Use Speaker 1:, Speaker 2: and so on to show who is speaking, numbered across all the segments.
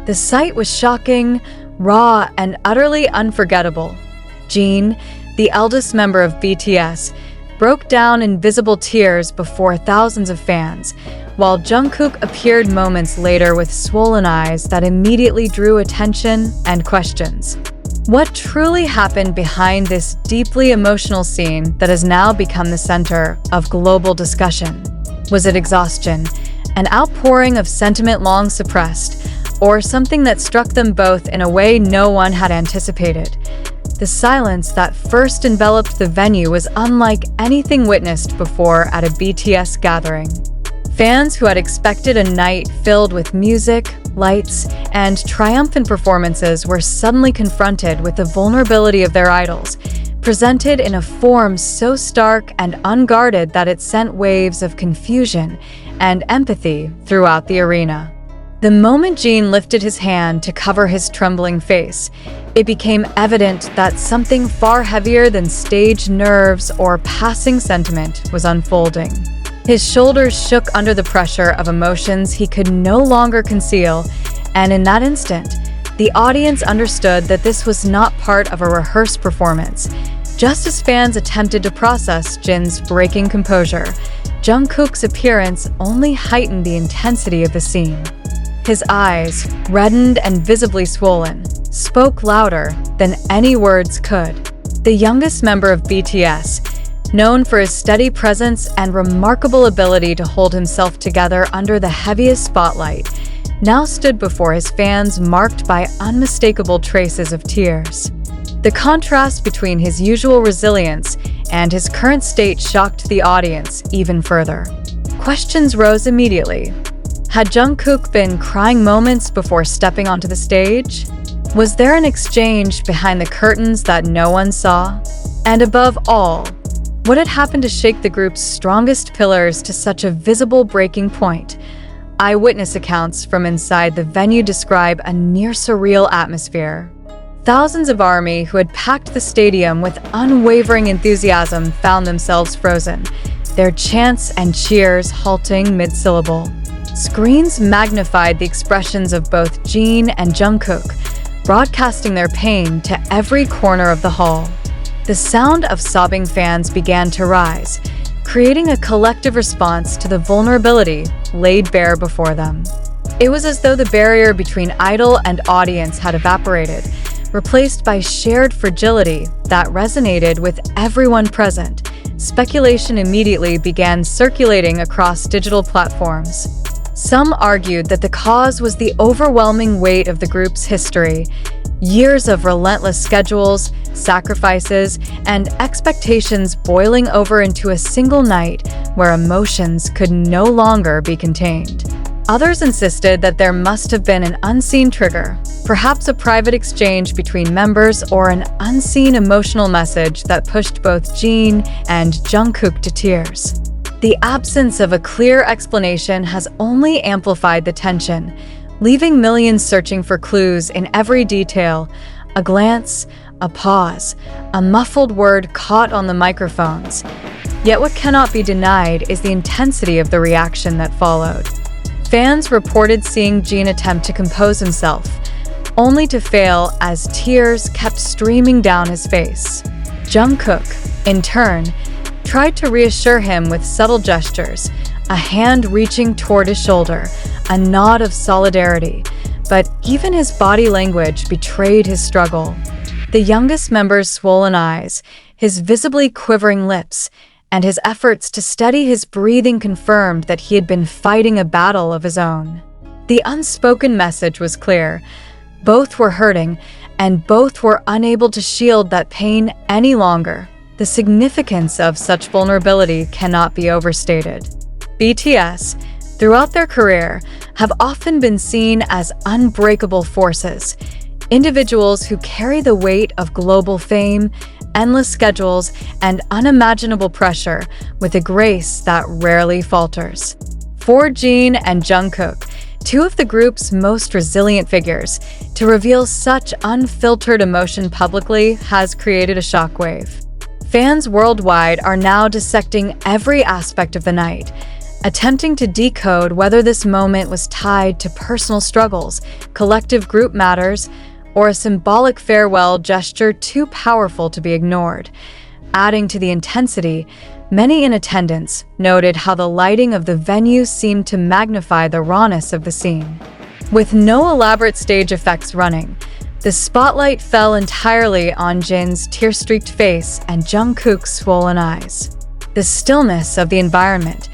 Speaker 1: The sight was shocking, raw, and utterly unforgettable. Jin, the eldest member of BTS, broke down in visible tears before thousands of fans, while Jungkook appeared moments later with swollen eyes that immediately drew attention and questions. What truly happened behind this deeply emotional scene that has now become the center of global discussion? Was it exhaustion, an outpouring of sentiment long suppressed, or something that struck them both in a way no one had anticipated? The silence that first enveloped the venue was unlike anything witnessed before at a BTS gathering. Fans who had expected a night filled with music, lights, and triumphant performances were suddenly confronted with the vulnerability of their idols, presented in a form so stark and unguarded that it sent waves of confusion and empathy throughout the arena. The moment Jin lifted his hand to cover his trembling face, it became evident that something far heavier than stage nerves or passing sentiment was unfolding. His shoulders shook under the pressure of emotions he could no longer conceal, and in that instant, the audience understood that this was not part of a rehearsed performance. Just as fans attempted to process Jin's breaking composure, Jungkook's appearance only heightened the intensity of the scene. His eyes, reddened and visibly swollen, spoke louder than any words could. The youngest member of BTS, known for his steady presence and remarkable ability to hold himself together under the heaviest spotlight, now stood before his fans marked by unmistakable traces of tears. The contrast between his usual resilience and his current state shocked the audience even further. Questions rose immediately. Had Jungkook been crying moments before stepping onto the stage? Was there an exchange behind the curtains that no one saw? And above all, what had happened to shake the group's strongest pillars to such a visible breaking point? Eyewitness accounts from inside the venue describe a near-surreal atmosphere. Thousands of ARMY who had packed the stadium with unwavering enthusiasm found themselves frozen, their chants and cheers halting mid-syllable. Screens magnified the expressions of both Jin and Jungkook, broadcasting their pain to every corner of the hall. The sound of sobbing fans began to rise, creating a collective response to the vulnerability laid bare before them. It was as though the barrier between idol and audience had evaporated, replaced by shared fragility that resonated with everyone present. Speculation immediately began circulating across digital platforms. Some argued that the cause was the overwhelming weight of the group's history, years of relentless schedules, sacrifices, and expectations boiling over into a single night where emotions could no longer be contained. Others insisted that there must have been an unseen trigger, perhaps a private exchange between members or an unseen emotional message that pushed both Jin and Jungkook to tears. The absence of a clear explanation has only amplified the tension, leaving millions searching for clues in every detail: a glance, a pause, a muffled word caught on the microphones. Yet what cannot be denied is the intensity of the reaction that followed. Fans reported seeing Jin attempt to compose himself, only to fail as tears kept streaming down his face. Jungkook, in turn, tried to reassure him with subtle gestures, a hand reaching toward his shoulder, a nod of solidarity, but even his body language betrayed his struggle. The youngest member's swollen eyes, his visibly quivering lips, and his efforts to steady his breathing confirmed that he had been fighting a battle of his own. The unspoken message was clear. Both were hurting, and both were unable to shield that pain any longer. The significance of such vulnerability cannot be overstated. BTS, throughout their career, have often been seen as unbreakable forces, individuals who carry the weight of global fame, endless schedules, and unimaginable pressure with a grace that rarely falters. For Jin and Jungkook, two of the group's most resilient figures, to reveal such unfiltered emotion publicly has created a shockwave. Fans worldwide are now dissecting every aspect of the night, attempting to decode whether this moment was tied to personal struggles, collective group matters, or a symbolic farewell gesture too powerful to be ignored. Adding to the intensity, many in attendance noted how the lighting of the venue seemed to magnify the rawness of the scene. With no elaborate stage effects running, the spotlight fell entirely on Jin's tear-streaked face and Jungkook's swollen eyes. The stillness of the environment,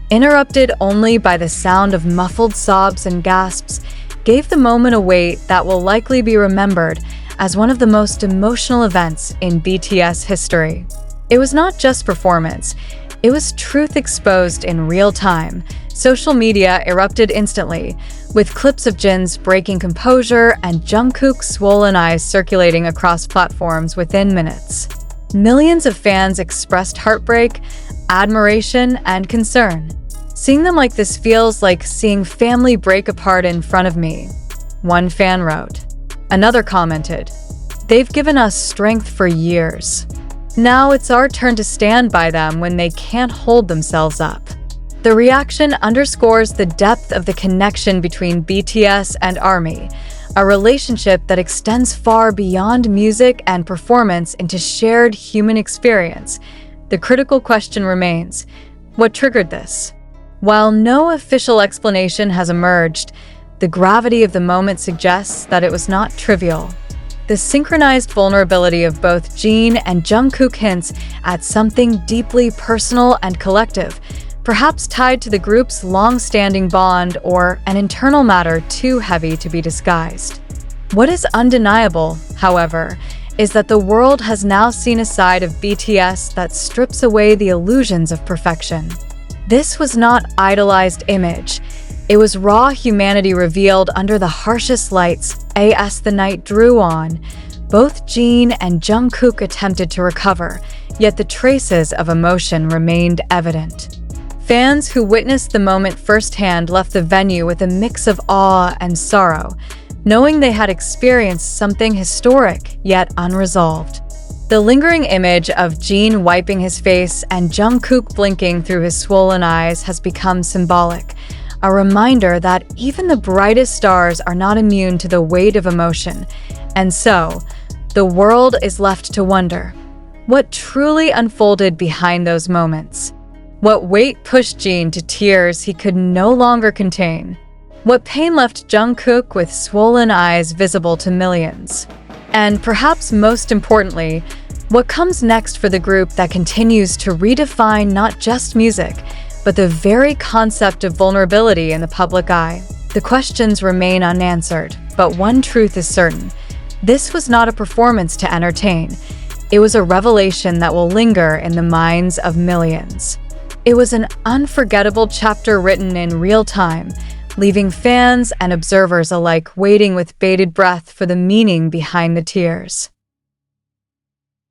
Speaker 1: interrupted only by the sound of muffled sobs and gasps, gave the moment a weight that will likely be remembered as one of the most emotional events in BTS history. It was not just performance, it was truth exposed in real time. Social media erupted instantly, with clips of Jin's breaking composure and Jungkook's swollen eyes circulating across platforms within minutes. Millions of fans expressed heartbreak, admiration, and concern. Seeing them like this feels like seeing family break apart in front of me, one fan wrote. Another commented, "They've given us strength for years. Now it's our turn to stand by them when they can't hold themselves up." The reaction underscores the depth of the connection between BTS and ARMY, a relationship that extends far beyond music and performance into shared human experience. The critical question remains, what triggered this? While no official explanation has emerged, the gravity of the moment suggests that it was not trivial. The synchronized vulnerability of both Jin and Jungkook hints at something deeply personal and collective, perhaps tied to the group's long-standing bond or an internal matter too heavy to be disguised. What is undeniable, however, is that the world has now seen a side of BTS that strips away the illusions of perfection. This was not idolized image. It was raw humanity revealed under the harshest lights. As the night drew on, both Jin and Jungkook attempted to recover, yet the traces of emotion remained evident. Fans who witnessed the moment firsthand left the venue with a mix of awe and sorrow, knowing they had experienced something historic yet unresolved. The lingering image of Jin wiping his face and Jungkook blinking through his swollen eyes has become symbolic, a reminder that even the brightest stars are not immune to the weight of emotion. And so, the world is left to wonder, what truly unfolded behind those moments? What weight pushed Jin to tears he could no longer contain? What pain left Jungkook with swollen eyes visible to millions? And perhaps most importantly, what comes next for the group that continues to redefine not just music, but the very concept of vulnerability in the public eye? The questions remain unanswered, but one truth is certain. This was not a performance to entertain. It was a revelation that will linger in the minds of millions. It was an unforgettable chapter written in real time, leaving fans and observers alike waiting with bated breath for the meaning behind the tears.